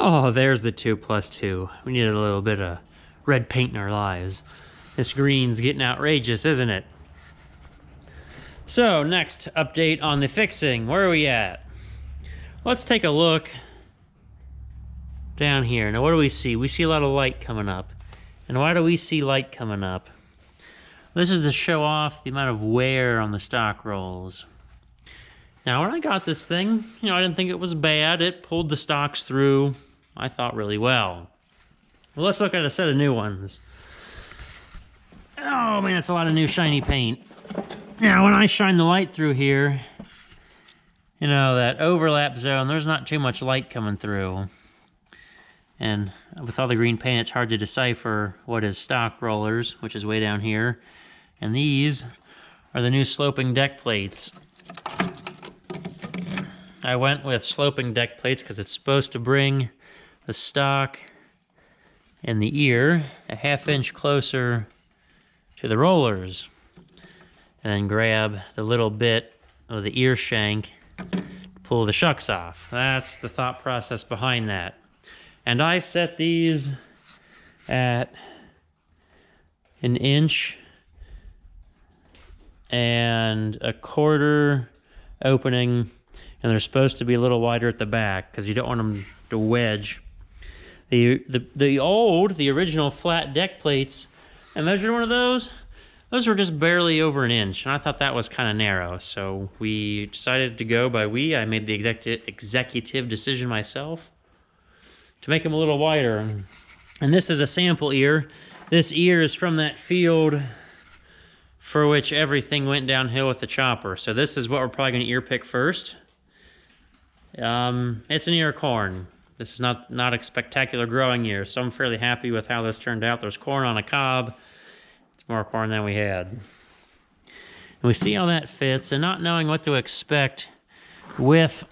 Oh, there's the 2+2. We needed a little bit of red paint in our lives. This green's getting outrageous, isn't it? So, next update on the fixing. Where are we at? Let's take a look down here. Now, what do we see? We see a lot of light coming up. And why do we see light coming up? This is to show off the amount of wear on the stock rolls. Now, when I got this thing, I didn't think it was bad. It pulled the stocks through, I thought, really well. Well, let's look at a set of new ones. Oh, man, it's a lot of new shiny paint. Now, when I shine the light through here, that overlap zone, there's not too much light coming through. And with all the green paint, it's hard to decipher what is stock rollers, which is way down here. And these are the new sloping deck plates. I went with sloping deck plates because it's supposed to bring the stock and the ear a ½ inch closer to the rollers. And then grab the little bit of the ear shank to pull the shucks off. That's the thought process behind that. And I set these at 1 1/4 inch opening, and they're supposed to be a little wider at the back because you don't want them to wedge. The original flat deck plates, I measured one of those. Those were just barely over 1 inch, and I thought that was kind of narrow. So we decided to go by I made the executive decision myself to make them a little wider. And this is a sample ear. This ear is from that field for which everything went downhill with the chopper. So this is what we're probably going to ear pick first. It's an ear of corn. This is not a spectacular growing ear, so I'm fairly happy with how this turned out. There's corn on a cob. It's more corn than we had. And we see how that fits, and not knowing what to expect with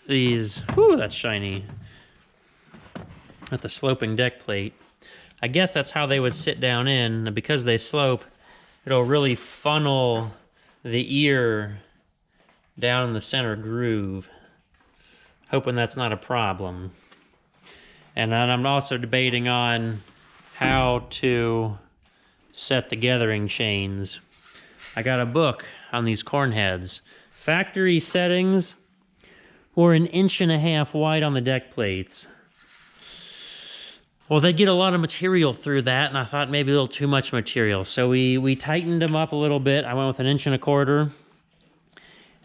these, whew, that's shiny, with the sloping deck plate. I guess that's how they would sit down in, and because they slope, it'll really funnel the ear down in the center groove. Hoping that's not a problem. And then I'm also debating on how to set the gathering chains. I got a book on these corn heads. Factory settings were 1.5 inches wide on the deck plates. Well, they get a lot of material through that, and I thought maybe a little too much material. So we tightened them up a little bit. I went with 1.25 inches.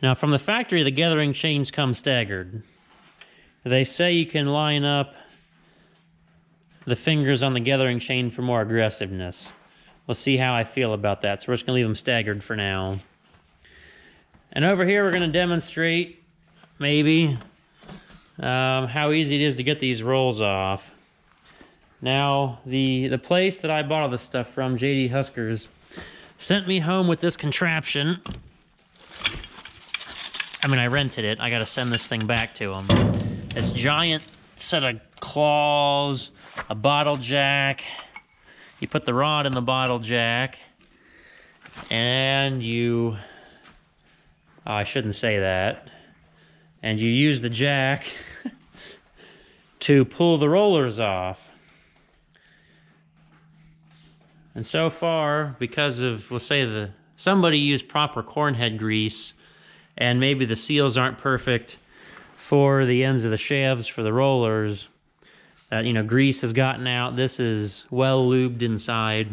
Now, from the factory, the gathering chains come staggered. They say you can line up the fingers on the gathering chain for more aggressiveness. We'll see how I feel about that. So we're just going to leave them staggered for now. And over here, we're going to demonstrate, maybe, how easy it is to get these rolls off. Now, the place that I bought all this stuff from, J.D. Huskers, sent me home with this contraption. I rented it. I got to send this thing back to them. This giant set of claws, a bottle jack. You put the rod in the bottle jack, and you... Oh, I shouldn't say that. And you use the jack to pull the rollers off. And so far, because of, we'll say somebody used proper cornhead grease, and maybe the seals aren't perfect for the ends of the shafts for the rollers, that, grease has gotten out. This is well lubed inside.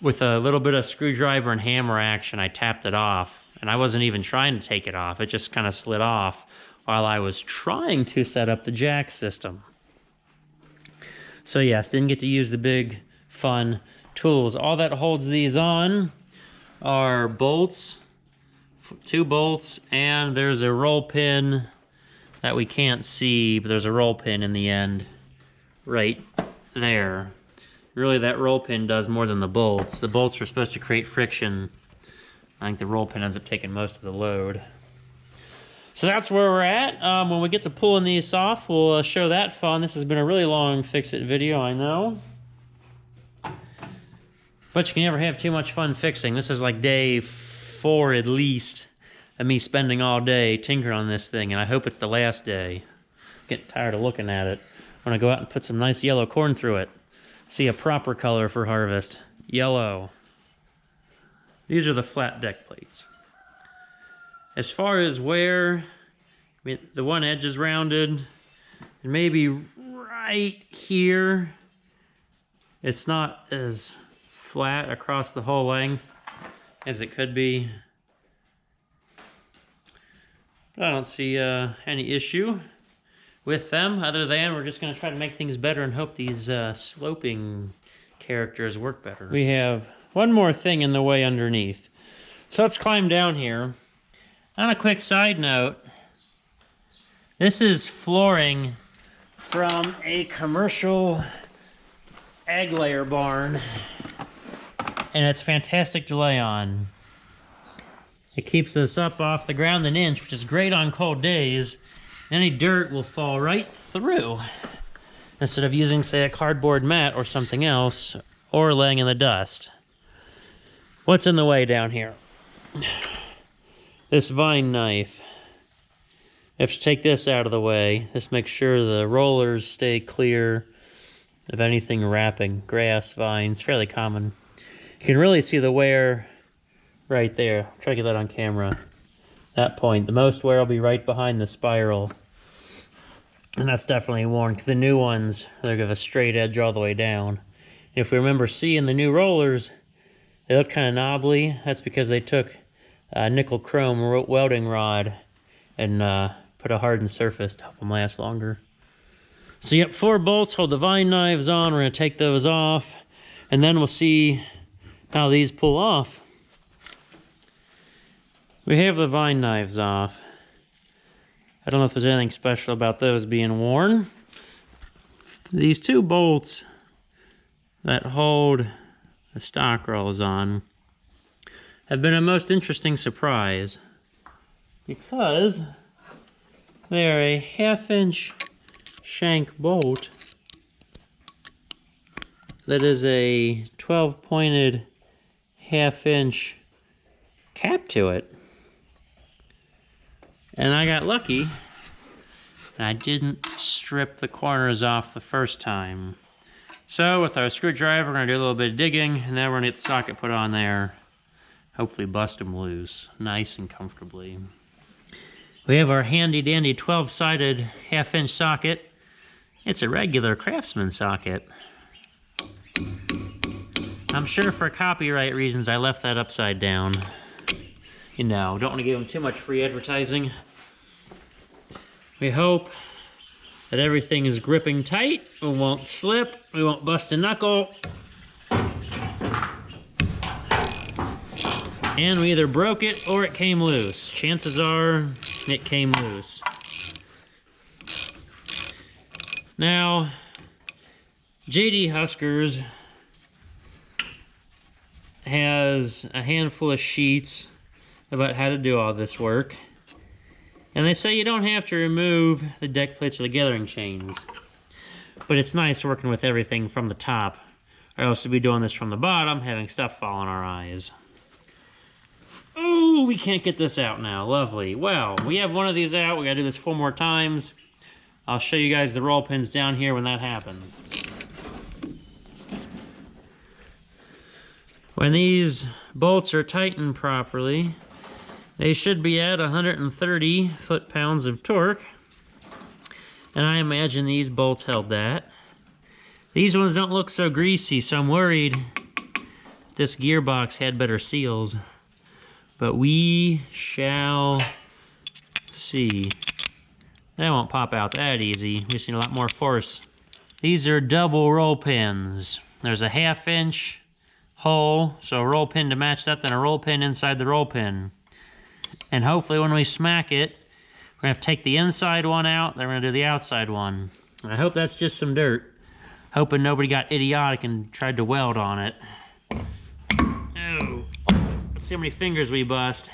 With a little bit of screwdriver and hammer action, I tapped it off. And I wasn't even trying to take it off. It just kind of slid off while I was trying to set up the jack system. So yes, didn't get to use the big, fun tools. All that holds these on are bolts, 2 bolts, and there's a roll pin that we can't see, but there's a roll pin in the end right there. Really, that roll pin does more than the bolts. The bolts are supposed to create friction. I think the roll pin ends up taking most of the load. So that's where we're at. When we get to pulling these off, we'll show that fun. This has been a really long fix-it video, I know. But you can never have too much fun fixing. This is like day 4 at least of me spending all day tinkering on this thing, and I hope it's the last day. getting tired of looking at it. I want to go out and put some nice yellow corn through it. See a proper color for harvest. Yellow. These are the flat deck plates. As far as wear, I mean, the one edge is rounded, and maybe right here, it's not as flat across the whole length as it could be. But I don't see any issue with them, other than we're just going to try to make things better and hope these sloping characters work better. We have one more thing in the way underneath. So let's climb down here. On a quick side note, this is flooring from a commercial egg layer barn, and it's fantastic to lay on. It keeps us up off the ground an inch, which is great on cold days. Any dirt will fall right through instead of using, say, a cardboard mat or something else, or laying in the dust. What's in the way down here? This vine knife. I have to take this out of the way. This makes sure the rollers stay clear of anything wrapping. Grass, vines, fairly common. You can really see the wear right there. I'll try to get that on camera. That point. The most wear will be right behind the spiral. And that's definitely worn, because the new ones, they're going to have a straight edge all the way down. If we remember seeing the new rollers, they look kind of knobbly. That's because they took nickel chrome welding rod and put a hardened surface to help them last longer. So yep, 4 bolts hold the vine knives on. We're going to take those off, and then we'll see how these pull off. We have the vine knives off. I don't know if there's anything special about those being worn. These 2 bolts that hold the stock rolls on have been a most interesting surprise, because they're a 1/2-inch shank bolt that is a 12-pointed 1/2-inch cap to it. And I got lucky, and I didn't strip the corners off the first time. So with our screwdriver, we're going to do a little bit of digging, and then we're going to get the socket put on there. Hopefully bust them loose, nice and comfortably. We have our handy-dandy 12-sided 1/2-inch socket. It's a regular Craftsman socket. I'm sure for copyright reasons I left that upside down. You know, don't want to give them too much free advertising. We hope that everything is gripping tight. We won't slip. We won't bust a knuckle. And we either broke it or it came loose. Chances are it came loose. Now, JD Huskers has a handful of sheets about how to do all this work. And they say you don't have to remove the deck plates or the gathering chains. But it's nice working with everything from the top, or else we'd be doing this from the bottom, having stuff fall in our eyes. Oh, we can't get this out now. Lovely. Well, we have one of these out. We gotta do this 4 more times. I'll show you guys the roll pins down here when that happens. When these bolts are tightened properly, they should be at 130 foot-pounds of torque. And I imagine these bolts held that. These ones don't look so greasy, so I'm worried this gearbox had better seals. But we shall see. That won't pop out that easy. We just need a lot more force. These are double roll pins. There's a 1/2-inch hole, so a roll pin to match that, then a roll pin inside the roll pin. And hopefully when we smack it, we're going to have to take the inside one out, then we're going to do the outside one. And I hope that's just some dirt. Hoping nobody got idiotic and tried to weld on it. Oh. Let's see how many fingers we bust.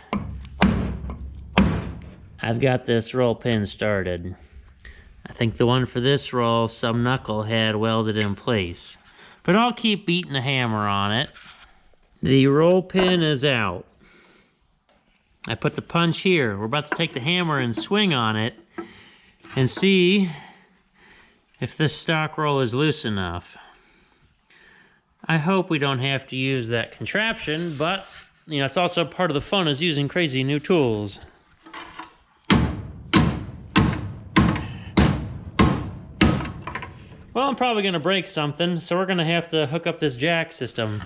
I've got this roll pin started. I think the one for this roll, some knucklehead welded in place. But I'll keep beating a hammer on it. The roll pin is out. I put the punch here. We're about to take the hammer and swing on it and see if this stock roll is loose enough. I hope we don't have to use that contraption, but, you know, it's also part of the fun is using crazy new tools. Well, I'm probably going to break something, so we're going to have to hook up this jack system.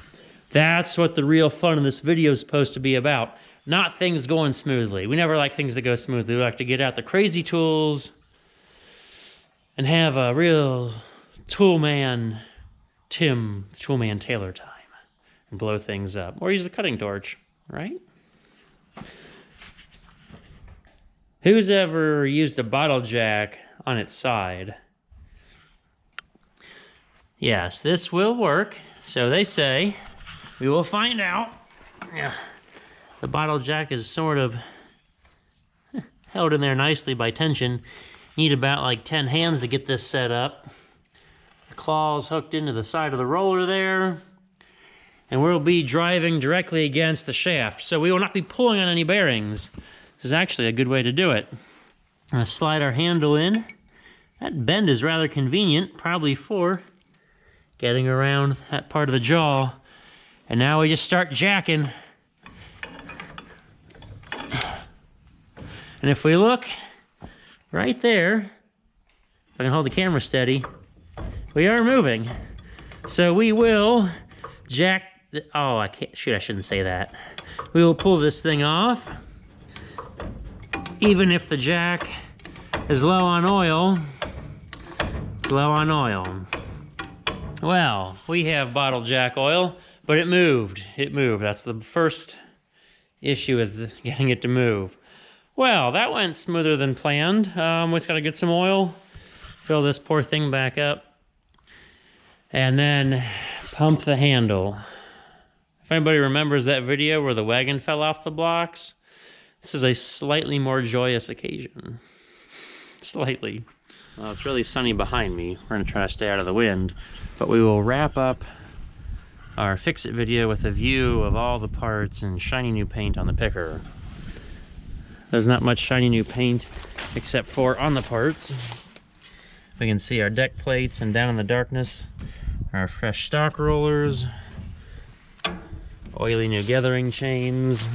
That's what the real fun of this video is supposed to be about. Not things going smoothly. We never like things to go smoothly. We like to get out the crazy tools and have a real Toolman Taylor time and blow things up. Or use the cutting torch, right? Who's ever used a bottle jack on its side? Yes, this will work. So they say. We will find out. Yeah. The bottle jack is sort of held in there nicely by tension. Need about like 10 hands to get this set up. The claw's hooked into the side of the roller there. And we'll be driving directly against the shaft. So we will not be pulling on any bearings. This is actually a good way to do it. I'm going to slide our handle in. That bend is rather convenient, probably for getting around that part of the jaw. And now we just start jacking. And if we look right there, if I can hold the camera steady, we are moving. So we will jack oh, I can't, shoot, I shouldn't say that. We will pull this thing off. Even if the jack is low on oil, it's low on oil. Well, we have bottle jack oil, but it moved. It moved. That's the first issue, is getting it to move. Well, that went smoother than planned. We just got to get some oil, fill this poor thing back up, and then pump the handle. If anybody remembers that video where the wagon fell off the blocks, this is a slightly more joyous occasion. Slightly. Well, it's really sunny behind me. We're going to try to stay out of the wind, but we will wrap up our fix-it video with a view of all the parts and shiny new paint on the picker. There's not much shiny new paint except for on the parts. We can see our deck plates, and down in the darkness our fresh stock rollers, oily new gathering chains.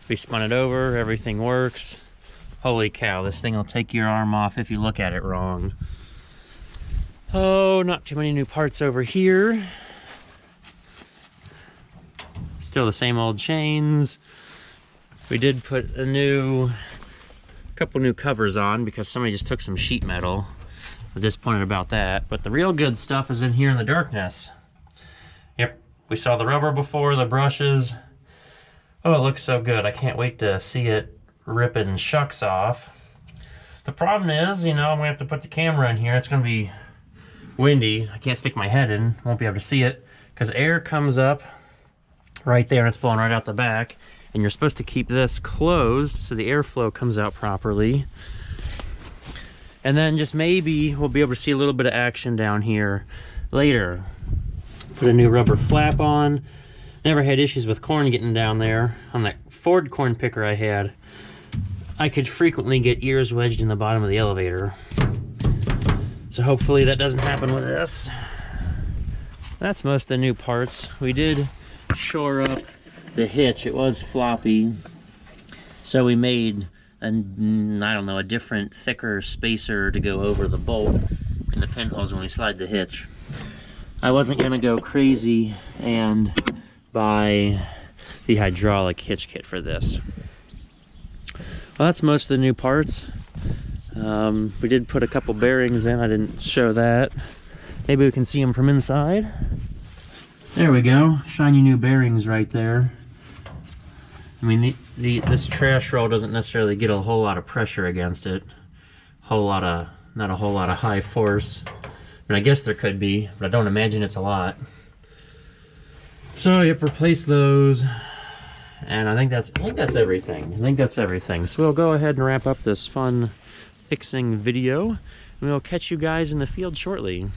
We spun it over, everything works. Holy cow, this thing will take your arm off if you look at it wrong. Oh, not too many new parts over here. Still the same old chains. We did put a couple new covers on because somebody just took some sheet metal. I was disappointed about that, but the real good stuff is in here in the darkness. Yep, we saw the rubber before, the brushes. Oh, it looks so good. I can't wait to see it ripping shucks off. The problem is, you know, I'm gonna have to put the camera in here. It's gonna be windy. I can't stick my head in, won't be able to see it, because air comes up right there and it's blowing right out the back. And you're supposed to keep this closed so the airflow comes out properly. And then just maybe we'll be able to see a little bit of action down here later. Put a new rubber flap on. Never had issues with corn getting down there. On that Ford corn picker I had, I could frequently get ears wedged in the bottom of the elevator. So hopefully that doesn't happen with this. That's most of the new parts. We did shore up the hitch. It was floppy, so we made a different, thicker spacer to go over the bolt in the pinholes when we slide the hitch. I wasn't gonna go crazy and buy the hydraulic hitch kit for this. Well, that's most of the new parts. We did put a couple bearings in. I didn't show that. Maybe we can see them from inside. There we go, shiny new bearings right there. I mean, this trash roll doesn't necessarily get a whole lot of pressure against it. Not a whole lot of high force. And I guess there could be, but I don't imagine it's a lot. So yep, replace those. And I think that's everything. So we'll go ahead and wrap up this fun fixing video, and we'll catch you guys in the field shortly.